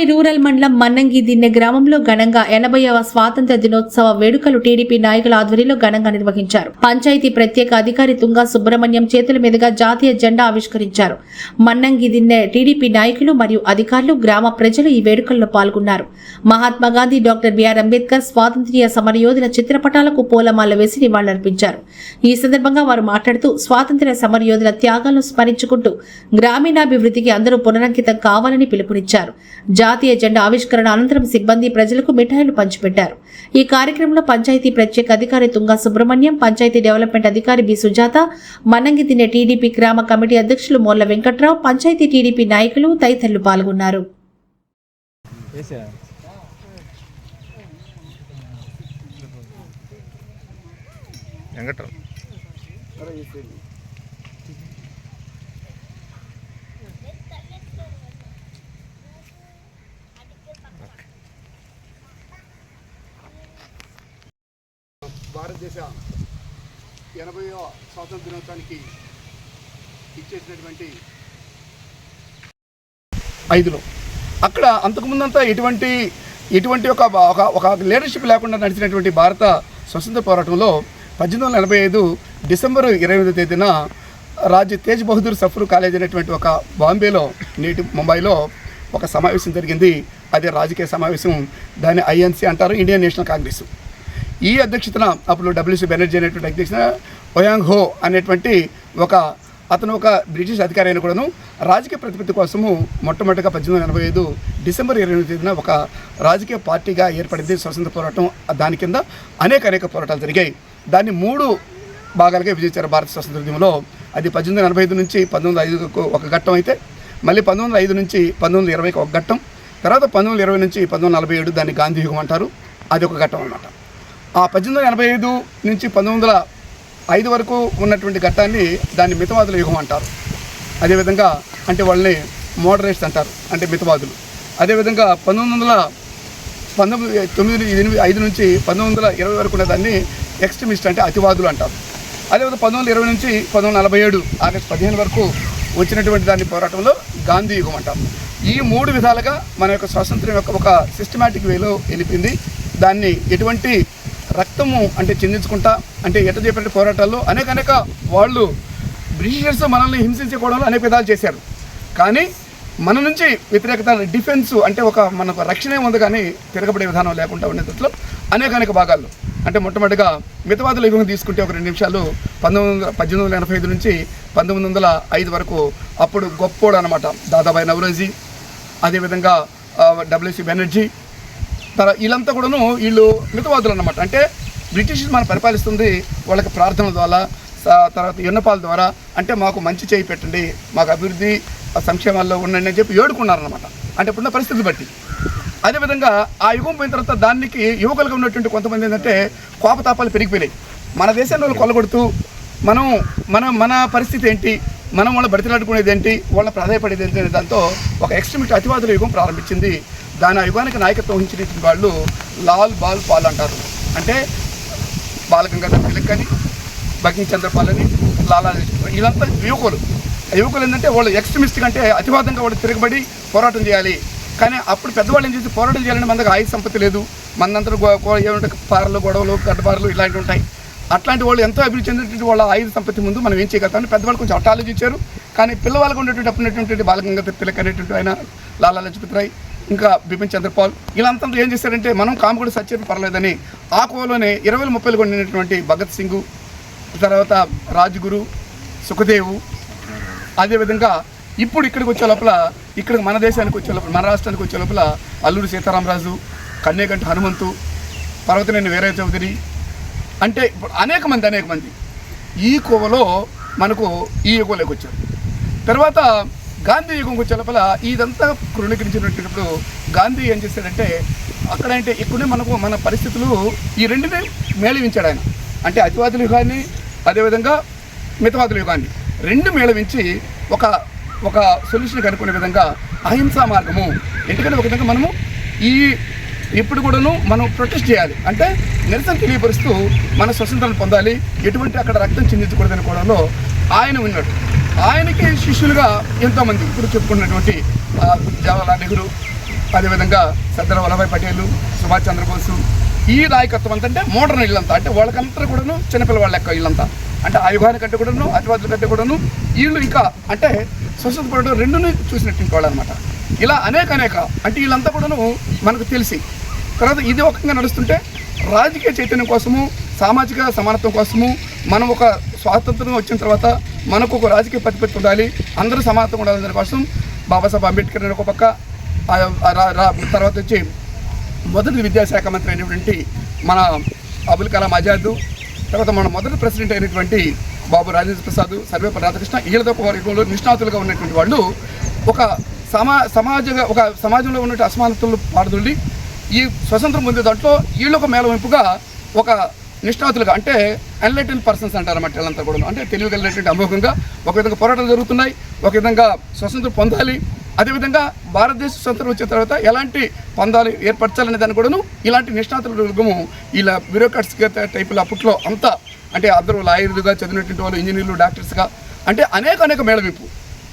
Rural మండలం మన్నంగి దిన్నె గ్రామంలో ఘనంగా 80వ స్వాతంత్ర దినోత్సవ వేడుకలు టీడీపీ నాయకుల ఆధ్వర్యంలో ఘనంగా నిర్వహించారు. పంచాయతీ ప్రత్యేక అధికారి తుంగా సుబ్రహ్మణ్యం చేతుల మీదుగా జాతీయ జెండా ఆవిష్కరించారు. మన్నంగి దిన్నె టీడీపీ నాయకులు మరియు అధికారులు, గ్రామ ప్రజలు ఈ వేడుకల్లో పాల్గొన్నారు. మహాత్మా గాంధీ, డాక్టర్ బిఆర్ అంబేద్కర్ స్వాతంత్ర్య సమరయోధుల చిత్రపటాలకు పూలమాల వేసి నివాళులర్పించారు. ఈ సందర్భంగా వారు మాట్లాడుతూ స్వాతంత్ర్య సమరయోధుల త్యాగాలను స్మరించుకుంటూ గ్రామీణాభివృద్ధికి అందరూ పునరంకితం కావాలని పిలుపునిచ్చారు. జాతీయ జెండా ఆవిష్కరణ అనంతరం సిబ్బంది ప్రజలకు మిఠాయిలు పంచిపెట్టారు. ఈ కార్యక్రమంలో పంచాయతీ ప్రత్యేక అధికారి తుంగా సుబ్రహ్మణ్యం, పంచాయతీ డెవలప్మెంట్ అధికారి బి సుజాత, మన్నంగి దిన్నె టీడీపీ గ్రామ కమిటీ అధ్యక్షులు మోర్ల వెంకట్రావు, పంచాయతీ టీడీపీ నాయకులు తదితరులు పాల్గొన్నారు. భారతదేశ 80వ స్వాతంత్ర దినోత్సవానికి ఇచ్చేసినటువంటి 5లో అక్కడ అంతకుముందంతా ఎటువంటి ఒక లీడర్షిప్ లేకుండా నడిచినటువంటి భారత స్వతంత్ర పోరాటంలో 1885 డిసెంబర్ 28వ తేదీన రాజ్ తేజ్ బహదూర్ సఫ్రూ కాలేజ్ అనేటువంటి ఒక బాంబేలో, నేటి ముంబైలో ఒక సమావేశం జరిగింది. అదే రాజకీయ సమావేశం. దాన్ని ఐఎన్సీ అంటారు, ఇండియన్ నేషనల్ కాంగ్రెస్. ఈ అధ్యక్షతన అప్పుడు డబ్ల్యూసీ బెనర్జీ అనేటువంటి అధ్యక్షతన ఓయాంగ్ హో అనేటువంటి అతను ఒక బ్రిటిష్ అధికారి అయిన కూడాను రాజకీయ ప్రతిపత్తి కోసము మొట్టమొదటిగా 1885 డిసెంబర్ 28వ తేదీన ఒక రాజకీయ పార్టీగా ఏర్పడింది స్వతంత్ర పోరాటం. దాని కింద అనేక పోరాటాలు జరిగాయి. దాన్ని 3 భాగాలుగా విభజించారు భారత స్వతంత్ర ఉద్యమంలో. అది 1885 నుంచి 1905కు ఒక ఘట్టం అయితే, మళ్ళీ 1905 నుంచి 1920కి ఒక ఘట్టం, తర్వాత 1920 నుంచి 1947 దాన్ని గాంధీ యుగం అంటారు. అది ఒక ఘట్టం అన్నమాట. ఆ 1885 నుంచి 1905 వరకు ఉన్నటువంటి ఘట్టాన్ని దాన్ని మితవాదుల యుగం అంటారు. అదేవిధంగా అంటే వాళ్ళని మోడరేట్స్ అంటారు, అంటే మితవాదులు. అదేవిధంగా 1905 నుంచి 1920 వరకు ఉన్న దాన్ని ఎక్స్ట్రీమిస్ట్ అంటే అతివాదులు అంటారు. అదేవిధంగా 1920 నుంచి 1947 ఆగస్టు 15 వరకు వచ్చినటువంటి దాన్ని పోరాటంలో గాంధీ యుగం అంటారు. ఈ 3 విధాలుగా మన యొక్క స్వాతంత్ర్యం యొక్క ఒక సిస్టమేటిక్ వేలో వెళ్ళిపోయింది. దాన్ని ఎటువంటి రక్తము అంటే చిందించుకుంటా, అంటే ఎట్ట చెప్పినట్టు పోరాటాల్లో అనేక వాళ్ళు బ్రిటిషర్స్ మనల్ని హింసించుకోవడంలో అనేక విధాలు చేశారు. కానీ మన నుంచి వ్యతిరేకత డిఫెన్స్ అంటే మనకు రక్షణే ఉంది, కానీ తిరగబడే విధానం లేకుండా ఉండేటట్లు అనేక భాగాల్లో. అంటే మొట్టమొదటిగా మితవాదుల యుగం తీసుకుంటే ఒక 2 నిమిషాలు 1885 నుంచి 1905 వరకు అప్పుడు గొప్పోడు అనమాట దాదాబాయి నవరోజీ, అదేవిధంగా డబ్ల్యూసీ బెనర్జీ, వీళ్ళంతా కూడాను వీళ్ళు మితవాదులు అన్నమాట. అంటే బ్రిటిష్ మనం పరిపాలిస్తుంది వాళ్ళకి ప్రార్థనల ద్వారా, తర్వాత విన్నపాల ద్వారా, అంటే మాకు మంచి చేయి పెట్టండి, మాకు అభివృద్ధి సంక్షేమాల్లో ఉండండి అని చెప్పి ఏడుకున్నారన్నమాట. అంటే ఇప్పుడున్న పరిస్థితులు బట్టి. అదేవిధంగా ఆ యుగం పోయిన తర్వాత దానికి యువకులుగా ఉన్నటువంటి కొంతమంది ఏంటంటే కోపతాపాలు పెరిగిపోయినాయి. మన దేశాన్ని వాళ్ళు కొల్లగొడుతూ మన పరిస్థితి ఏంటి, మనం వాళ్ళ బతిలాడుకునేది ఏంటి, వాళ్ళ ప్రాధాయపడేది ఏంటి అనే దాంతో ఒక ఎక్స్ట్రీమిస్ట్ అతివాదుల యుగం ప్రారంభించింది. దాని ఆ యుగానికి నాయకత్వం వహించిన వాళ్ళు లాల్ బాల్ పాల్ అంటారు. అంటే బాలగంగాధర్ తిలక్ అని, బంకిం చంద్రపాల్ అని, లాలా వీళ్ళంతా యువకులు ఏంటంటే వాళ్ళు ఎక్స్ట్రీమిస్ట్ అంటే అతివాదంగా వాళ్ళు తిరగబడి పోరాటం చేయాలి. కానీ అప్పుడు పెద్దవాళ్ళు ఏం చేసి పోరాటం చేయాలని మన దగ్గర ఆయుధ సంపత్తి లేదు, మనందరూ ఏమంటే పారలు, గొడవలు, గడ్డపారలు ఇలాంటివి ఉంటాయి. అట్లాంటి వాళ్ళు ఎంతో అభివృద్ధి చెందినటువంటి వాళ్ళ ఆయుధ సంపత్తి ముందు మనం ఏం చేయగలుగుతామని పెద్దవాళ్ళు కొంచెం ఆలోచించారు. కానీ పిల్లవాళ్ళకు ఉన్నటువంటి బాలగంగాధర్ తిలక్ అనేటువంటి ఆయన, లాలా లజపత్ రాయ్, ఇంకా బిపిన్ చంద్రపాల్ వీళ్ళంతా ఏం చేశారంటే మనం కాము కూడా సత్యం పర్లేదని ఆ కోలోనే 20-30 కొనినటువంటి భగత్ సింగ్, తర్వాత రాజ్గురు, సుఖదేవు, అదేవిధంగా ఇప్పుడు ఇక్కడికి వచ్చే లోపల, ఇక్కడ మన దేశానికి వచ్చే లోపల, మన రాష్ట్రానికి వచ్చే లోపల అల్లూరి సీతారామరాజు, కన్నేగంటి హనుమంతు, పర్వతనేని వీరయ్య చౌదరి, అంటే ఇప్పుడు అనేక మంది ఈ కోవలో మనకు ఈ యుగంలోకి వచ్చారు. తర్వాత గాంధీ యుగంకి వచ్చే లోపల ఇదంతా క్రోడీకరించినప్పుడు గాంధీ ఏం చేశాడంటే అక్కడంటే ఇక్కడే మన పరిస్థితులు ఈ రెండునే మేళవించాడు ఆయన. అంటే అతివాదుల యుగాన్ని, అదేవిధంగా మితవాదుల యుగాన్ని 2 మేళవించి ఒక సొల్యూషన్ కనుక్కునే విధంగా అహింసా మార్గము. ఎందుకంటే ఒక విధంగా మనము ఇప్పుడు కూడాను మనం ప్రొటెస్ట్ చేయాలి, అంటే నిరసన తెలియపరుస్తూ మన స్వతంత్రాన్ని పొందాలి, ఎటువంటి అక్కడ రక్తం చిందించకూడదని కోవడంలో ఆయన ఉన్నాడు. ఆయనకి శిష్యులుగా ఎంతోమంది ఇప్పుడు చెప్పుకున్నటువంటి జవహర్లాల్ నెహ్రూ, అదేవిధంగా సర్దార్ వల్లభాయ్ పటేల్, సుభాష్ చంద్రబోసు, ఈ నాయకత్వం అంతా అంటే మోడర్న్ ఇళ్ళంతా, అంటే వాళ్ళకంతా కూడాను చిన్నపిల్లవాళ్ళ లెక్క ఇళ్ళంతా, అంటే ఆ యుగాని కంటే కూడాను అతివాదుల కంటే కూడాను వీళ్ళు ఇంకా అంటే స్వతంత్ర పోరాటం రెండుని చూసినట్టు ఇంకోళ్ళు అనమాట. ఇలా అనేక అంటే వీళ్ళంతా కూడాను మనకు తెలిసి తర్వాత ఇది ఒకంగా నడుస్తుంటే రాజకీయ చైతన్యం కోసము, సామాజిక సమానత్వం కోసము, మనం ఒక స్వాతంత్రం వచ్చిన తర్వాత మనకు ఒక రాజకీయ ప్రతిపత్తి ఉండాలి, అందరూ సమానత్వం ఉండాలి దానికోసం బాబాసాహెబ్ అంబేద్కర్ అని ఒక పక్క, తర్వాత వచ్చి మొదటి విద్యాశాఖ మంత్రి అయినటువంటి మన అబుల్ కలాం ఆజాద్, తర్వాత మన మొదటి ప్రెసిడెంట్ అయినటువంటి బాబు రాజేంద్ర ప్రసాద్, సర్వేపల్లి రాధాకృష్ణ, వీళ్ళతో వర్గంలో నిష్ణాతులుగా ఉన్నటువంటి వాళ్ళు ఒక సమాజంలో ఉన్నటువంటి అసమానతలు పారదొల్లి ఈ స్వతంత్రం పొందే దాంట్లో వీళ్ళు ఒక మేళవింపుగా ఒక నిష్ణాతులుగా అంటే ఎన్లైటెన్ పర్సన్స్ అంటారన్నమాట. వీళ్ళంతా కూడా అంటే తెలియగలిగినటువంటి అమోఘంగా ఒక విధంగా పోరాటాలు జరుగుతున్నాయి, ఒక విధంగా స్వతంత్రం పొందాలి, అదేవిధంగా భారతదేశ స్వతంత్రం వచ్చిన తర్వాత ఎలాంటి పందాలు ఏర్పరచాలనే దాన్ని కూడాను ఇలాంటి నిష్ణాతుల వర్గము ఇలా బ్యూరోక్రాట్స్ టైపులు అప్పట్లో అంతా అంటే అందరూ లాయర్లుగా చదివినటువంటి వాళ్ళు, ఇంజనీర్లు, డాక్టర్స్గా అంటే అనేక మేళవింపు.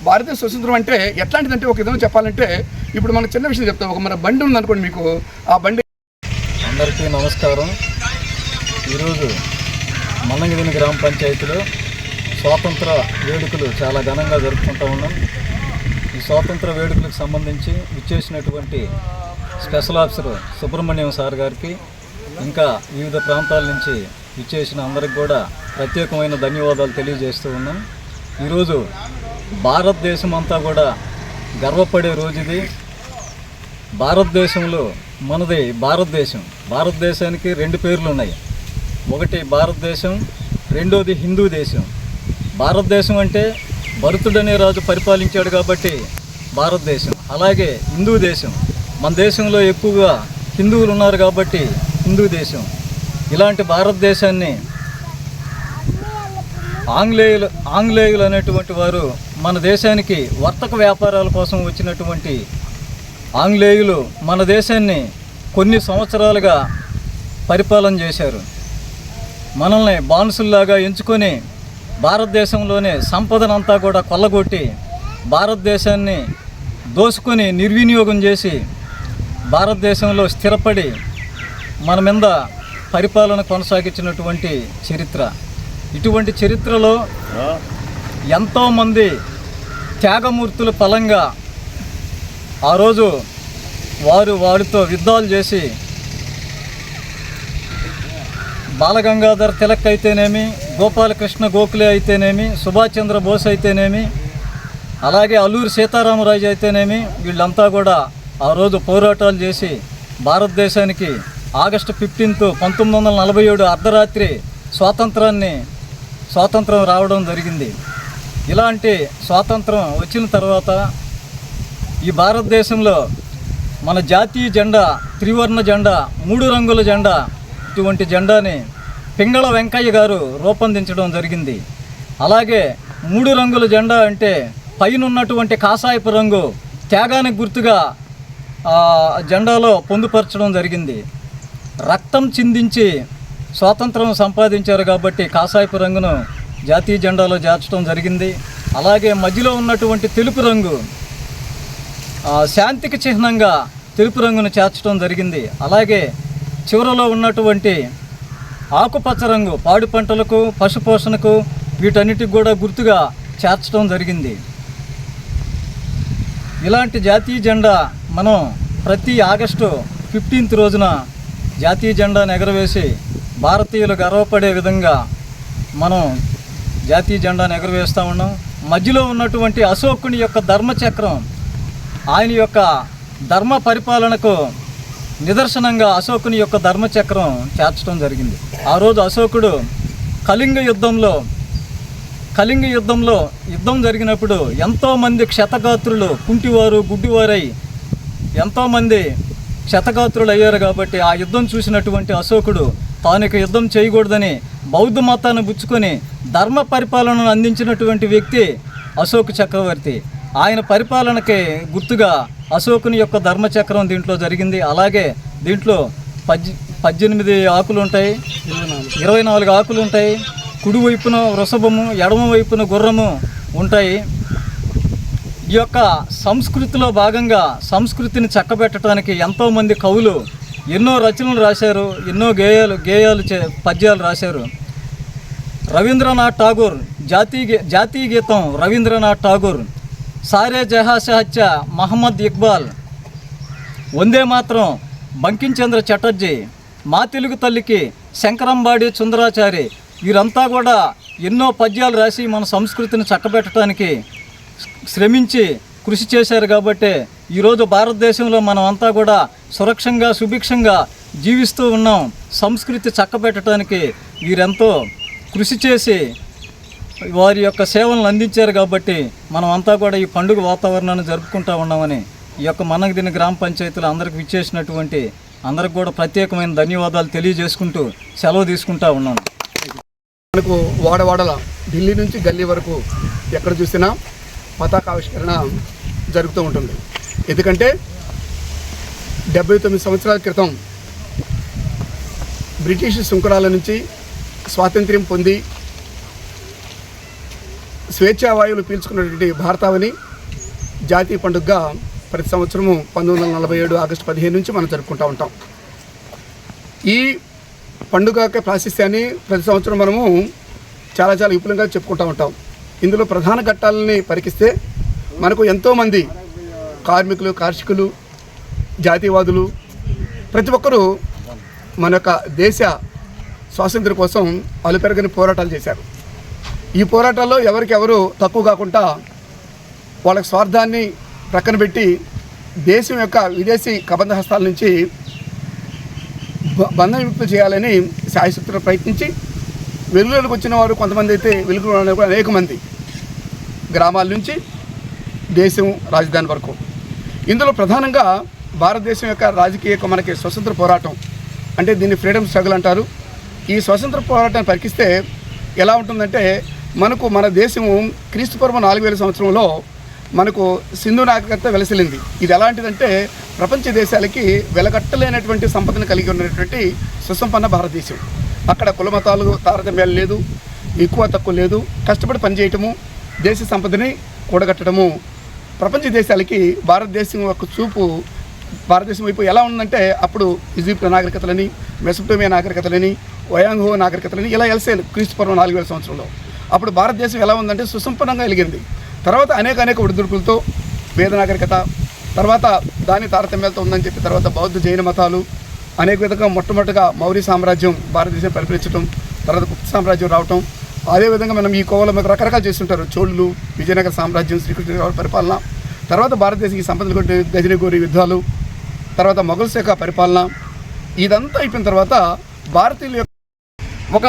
భారతదేశ స్వతంత్రం అంటే ఎట్లాంటిదంటే ఒక విధంగా చెప్పాలంటే ఇప్పుడు మనం చిన్న విషయం చెప్తాం, ఒక మన బండి ఉందనుకోండి, మీకు ఆ బండి. అందరికీ నమస్కారం. ఈరోజు మన్నంగిదిని గ్రామ పంచాయతీలో స్వాతంత్ర వేడుకలు చాలా ఘనంగా జరుపుకుంటూ ఉన్నాం. ఈ స్వాతంత్ర వేడుకలకు సంబంధించి విచ్చేసినటువంటి స్పెషల్ ఆఫీసర్ సుబ్రహ్మణ్యం సార్ గారికి, ఇంకా వివిధ ప్రాంతాల నుంచి విచ్చేసిన అందరికి కూడా ప్రత్యేకమైన ధన్యవాదాలు తెలియజేస్తూ ఉన్నాం. ఈరోజు భారతదేశం అంతా కూడా గర్వపడే రోజు ఇది. భారతదేశంలో మనది భారతదేశానికి రెండు పేర్లు ఉన్నాయి. ఒకటి భారతదేశం, రెండోది హిందూ దేశం. భారతదేశం అంటే భరతుడనే రాజు పరిపాలించాడు కాబట్టి భారతదేశం. అలాగే హిందూ దేశం, మన దేశంలో ఎక్కువగా హిందువులు ఉన్నారు కాబట్టి హిందూ దేశం. ఇలాంటి భారతదేశాన్ని ఆంగ్లేయులు అనేటువంటి వారు మన దేశానికి వర్తక వ్యాపారాల కోసం వచ్చినటువంటి ఆంగ్లేయులు మన దేశాన్ని కొన్ని సంవత్సరాలుగా పరిపాలన చేశారు. మనల్ని బానిసల్లాగా ఎంచుకొని భారతదేశంలోనే సంపదనంతా కూడా కొల్లగొట్టి భారతదేశాన్ని దోసుకొని నిర్వినియోగం చేసి భారతదేశంలో స్థిరపడి మన మీద పరిపాలన కొనసాగించినటువంటి చరిత్ర. ఇటువంటి చరిత్రలో ఎంతోమంది త్యాగమూర్తుల ఫలంగా ఆ రోజు వారితో యుద్ధాలు చేసి బాలగంగాధర్ తిలక్ అయితేనేమి, గోపాలకృష్ణ గోఖలే అయితేనేమి, సుభాష్ చంద్రబోస్ అయితేనేమి, అలాగే అల్లూరి సీతారామరాజు అయితేనేమి, వీళ్ళంతా కూడా ఆ రోజు పోరాటాలు చేసి భారతదేశానికి ఆగస్టు 15, 1947 అర్ధరాత్రి స్వాతంత్రం రావడం జరిగింది. ఇలాంటి స్వాతంత్రం వచ్చిన తర్వాత ఈ భారతదేశంలో మన జాతీయ జెండా, త్రివర్ణ జెండా, 3 రంగుల జెండా, ఇటువంటి జెండాని పింగళ వెంకయ్య గారు రూపొందించడం జరిగింది. అలాగే 3 రంగుల జెండా అంటే పైన ఉన్నటువంటి కాషాయపు రంగు త్యాగానికి గుర్తుగా జెండాలో పొందుపరచడం జరిగింది. రక్తం చిందించి స్వాతంత్రం సంపాదించారు కాబట్టి కాషాయపు రంగును జాతీయ జెండాలో చేర్చడం జరిగింది. అలాగే మధ్యలో ఉన్నటువంటి తెలుపు రంగు శాంతికి చిహ్నంగా తెలుపు రంగును చేర్చడం జరిగింది. అలాగే చివరలో ఉన్నటువంటి ఆకుపచ్చ రంగు పాడి పంటలకు, పశుపోషణకు, వీటన్నిటికి కూడా గుర్తుగా చేర్చడం జరిగింది. ఇలాంటి జాతీయ జెండా మనం ప్రతి ఆగస్టు 15 రోజున జాతీయ జెండాను ఎగరవేసి భారతీయులు గర్వపడే విధంగా మనం జాతీయ జెండాను ఎగరవేస్తూ ఉన్నాం. మధ్యలో ఉన్నటువంటి అశోకుని యొక్క ధర్మచక్రం, ఆయన యొక్క ధర్మ పరిపాలనకు నిదర్శనంగా అశోకుని యొక్క ధర్మచక్రం చేర్చడం జరిగింది. ఆ రోజు అశోకుడు కళింగ యుద్ధంలో యుద్ధం జరిగినప్పుడు ఎంతోమంది క్షతగాత్రులు, కుంటివారు, గుడ్డివారై ఎంతోమంది క్షతగాత్రులు అయ్యారు. కాబట్టి ఆ యుద్ధం చూసినటువంటి అశోకుడు తాను యుద్ధం చేయకూడదని బౌద్ధ మతాన్ని పుచ్చుకొని ధర్మ పరిపాలనను అందించినటువంటి వ్యక్తి అశోక చక్రవర్తి. ఆయన పరిపాలనకి గుర్తుగా అశోకుని యొక్క ధర్మచక్రం దీంట్లో జరిగింది. అలాగే దీంట్లో 18 ఆకులు ఉంటాయి, 24 ఆకులు ఉంటాయి. కుడి వైపున వృషభము, ఎడమ వైపున గుర్రము ఉంటాయి. ఈ యొక్క సంస్కృతిలో భాగంగా సంస్కృతిని చక్కబెట్టడానికి ఎంతోమంది కవులు ఎన్నో రచనలు రాశారు, ఎన్నో గేయాలు పద్యాలు రాశారు. రవీంద్రనాథ్ ఠాగూర్ జాతీయ గీతం రవీంద్రనాథ్ ఠాగూర్, సారే జహాషహత్య మహమ్మద్ ఇక్బాల్, వందే మాత్రం బంకించంద్ర చటర్జీ, మా తెలుగు తల్లికి శంకరంబాడి సుందరాచారి, వీరంతా కూడా ఎన్నో పద్యాలు రాసి మన సంస్కృతిని చక్కబెట్టడానికి శ్రమించి కృషి చేశారు. కాబట్టి ఈరోజు భారతదేశంలో మనం అంతా కూడా సురక్షంగా సుభిక్షంగా జీవిస్తూ ఉన్నాం. సంస్కృతి చక్కబెట్టడానికి వీరెంతో కృషి చేసి వారి యొక్క సేవలను అందించారు. కాబట్టి మనం అంతా కూడా ఈ పండుగ వాతావరణాన్ని జరుపుకుంటూ ఉన్నామని ఈ యొక్క మనగదిన గ్రామ పంచాయతీలు అందరికి విచ్చేసినటువంటి అందరికి కూడా ప్రత్యేకమైన ధన్యవాదాలు తెలియజేసుకుంటూ సెలవు తీసుకుంటా ఉన్నాను. మనకు వాడవాడల ఢిల్లీ నుంచి గల్లీ వరకు ఎక్కడ చూసినా పతాకావిష్కరణ జరుగుతూ ఉంటుంది. ఎందుకంటే 79 సంవత్సరాల క్రితం బ్రిటిష్ సుంకరాల నుంచి స్వాతంత్ర్యం పొంది స్వేచ్ఛావాయువులు పీల్చుకున్నటువంటి భారతావని జాతీయ పండుగగా ప్రతి సంవత్సరము 1947 ఆగస్టు 15 నుంచి మనం జరుపుకుంటూ ఉంటాం. ఈ పండుగ ప్రాశస్త్యాన్ని ప్రతి సంవత్సరం మనము చాలా విపులంగా చెప్పుకుంటూ ఉంటాం. ఇందులో ప్రధాన ఘట్టాలని పరికిస్తే మనకు ఎంతోమంది కార్మికులు, కర్షకులు, జాతీయవాదులు ప్రతి ఒక్కరూ మన యొక్క దేశ స్వాతంత్ర్యం కోసం అలుపెరగని పోరాటాలు చేశారు. ఈ పోరాటాల్లో ఎవరికెవరు తక్కువ కాకుండా వాళ్ళకి స్వార్థాన్ని ప్రక్కన పెట్టి దేశం యొక్క విదేశీ కబంధ హస్తాల నుంచి బంధం విముక్తి చేయాలని శాయశక్తులు ప్రయత్నించి వెలుగులోకి వచ్చిన వారు కొంతమంది అయితే వెలుగులో అనేక మంది గ్రామాల నుంచి దేశం రాజధాని వరకు. ఇందులో ప్రధానంగా భారతదేశం యొక్క రాజకీయ మనకి స్వతంత్ర పోరాటం అంటే దీన్ని ఫ్రీడమ్ స్ట్రగుల్ అంటారు. ఈ స్వతంత్ర పోరాటాన్ని పరికిస్తే ఎలా ఉంటుందంటే మనకు మన దేశము క్రీస్తుపూర్వం 4000 సంవత్సరంలో మనకు సింధు నాగరికత వెలసిల్లింది. ఇది ఎలాంటిదంటే ప్రపంచ దేశాలకి వెలగట్టలేనటువంటి సంపదను కలిగి ఉన్నటువంటి సుసంపన్న భారతదేశం. అక్కడ కులమతాలు తారతమ్యాలు లేదు, ఎక్కువ తక్కువ లేదు, కష్టపడి పనిచేయటము, దేశ సంపదని కూడగట్టడము. ప్రపంచ దేశాలకి భారతదేశం యొక్క చూపు భారతదేశం వైపు ఎలా ఉందంటే అప్పుడు ఈజిప్ట్ నాగరికతలని, మెసొపొటేమియా నాగరికతలని, వయాంగో నాగరికతలని ఇలా ఎలసేలు క్రీస్తుపూర్వం 4000 సంవత్సరంలో. అప్పుడు భారతదేశం ఎలా ఉందంటే సుసంపన్నంగా వెలిగింది. తర్వాత అనేక ఒడిదుడుకులతో వేద నాగరికత, తర్వాత దాని తారతమ్యాలతో ఉందని చెప్పి తర్వాత బౌద్ధ జైన మతాలు అనేక విధంగా మొట్టమొదటిగా మౌర్య సామ్రాజ్యం భారతదేశం పరిపాలించడం, తర్వాత గుప్త సామ్రాజ్యం రావటం. అదేవిధంగా మనం ఈ కోవలో మీకు రకరకాలు చేస్తుంటారు. చోళులు, విజయనగర సామ్రాజ్యం, శ్రీకృష్ణ పరిపాలన, తర్వాత భారతదేశం సంపదలు కొట్టి గజనీగోరి యుద్ధాలు, తర్వాత మొఘల్ శాఖ పరిపాలన. ఇదంతా అయిపోయిన తర్వాత భారతీయుల ఒక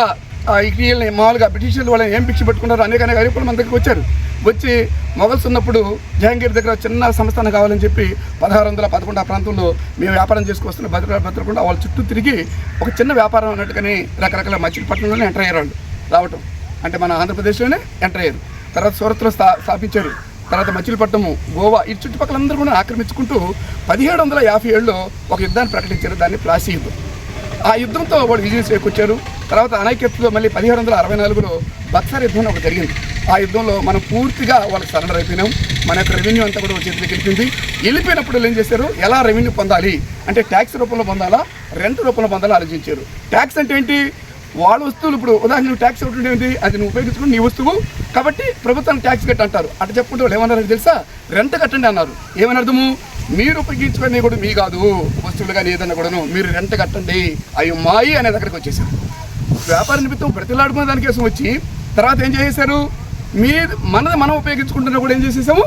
వీళ్ళని మామూలుగా బ్రిటిషర్లు వాళ్ళని ఏం భిక్ష పెట్టుకున్నారు, అనేక అరిపులు మన దగ్గరికి వచ్చారు. వచ్చి మొఘల్స్ ఉన్నప్పుడు జహాంగీర్ దగ్గర చిన్న సంస్థానం కావాలని చెప్పి 1611 ఆ ప్రాంతంలో మేము వ్యాపారం చేసుకొస్తున్న భద్రకుండా వాళ్ళ చుట్టూ తిరిగి ఒక చిన్న వ్యాపారం అన్నట్టుగానే రకరకాల మచిలీపట్నంలోనే ఎంటర్ అయ్యారు. రావటం అంటే మన ఆంధ్రప్రదేశ్లోనే ఎంటర్ అయ్యారు. తర్వాత సూరత్లో స్థాపించారు. తర్వాత మచిలీపట్నము, గోవా ఈ చుట్టుపక్కలందరూ కూడా ఆక్రమించుకుంటూ 1757లో ఒక యుద్ధాన్ని ప్రకటించారు. దాన్ని ప్లాసీ యుద్ధం. ఆ యుద్ధంతో వాళ్ళు విజయం చేకూర్చారు. తర్వాత అనైక్యతలో మళ్ళీ 1764లో బక్సర్ యుద్ధం ఒకటి జరిగింది. ఆ యుద్ధంలో మనం పూర్తిగా వాళ్ళకి సరెండర్ అయిపోయినాం. మన యొక్క రెవెన్యూ అంతా కూడా చేతికి వెళ్ళిపోయింది. వెళ్ళిపోయినప్పుడు ఏం చేశారు, ఎలా రెవెన్యూ పొందాలి అంటే ట్యాక్స్ రూపంలో పొందాలా, రెంట్ రూపంలో పొందాలా ఆలోచించారు. ట్యాక్స్ అంటే ఏంటి, వాళ్ళ వస్తువులు ఇప్పుడు ఉదాహరణ నువ్వు ట్యాక్స్ ఒకటి ఏంటి, అది నువ్వు ఉపయోగించుకుని నీ వస్తువు కాబట్టి ప్రభుత్వానికి ట్యాక్స్ కట్టి అంటారు. అటు చెప్పుకుంటే వాళ్ళు ఏమన్నారని తెలుసా, రెంట్ కట్టండి అన్నారు. ఏమని అర్థము, మీరు ఉపయోగించుకునే కూడా మీ కాదు వస్తువులు కానీ ఏదన్నా కూడాను మీరు రెంట్ కట్టండి, అవి మాయి అనేది అక్కడికి వచ్చేసారు. వ్యాపార నిమిత్తం ప్రతిలాడుకునే దానికోసం వచ్చి తర్వాత ఏం చేసేసారు, మనం ఉపయోగించుకుంటున్నా కూడా ఏం చేసేసాము,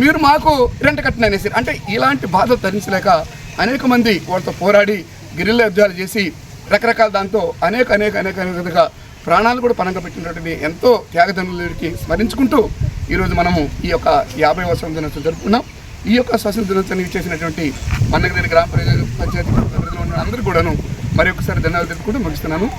మీరు మాకు రెంట్ కట్టండి అనేసారు. అంటే ఇలాంటి బాధలు తరించలేక అనేక మంది వాళ్ళతో పోరాడి గిరిల్ల యుద్ధాలు చేసి రకరకాల దాంతో అనేక విధంగా ప్రాణాలు కూడా పణంగా పెట్టినటువంటి ఎంతో త్యాగదనులకి స్మరించుకుంటూ ఈరోజు మనము ఈ యొక్క 50వ స్వాతంత్ర దినోత్సవం జరుపుకున్నాం. ఈ యొక్క స్వాతంత్ర దినోత్సవాన్ని ఇచ్చేసినటువంటి మన్నగదిన గ్రామ పంచాయతీ అందరూ కూడాను మరి ఒకసారి ధన్యవాదాలు తెలుపుకుంటూ ముగిస్తున్నాను.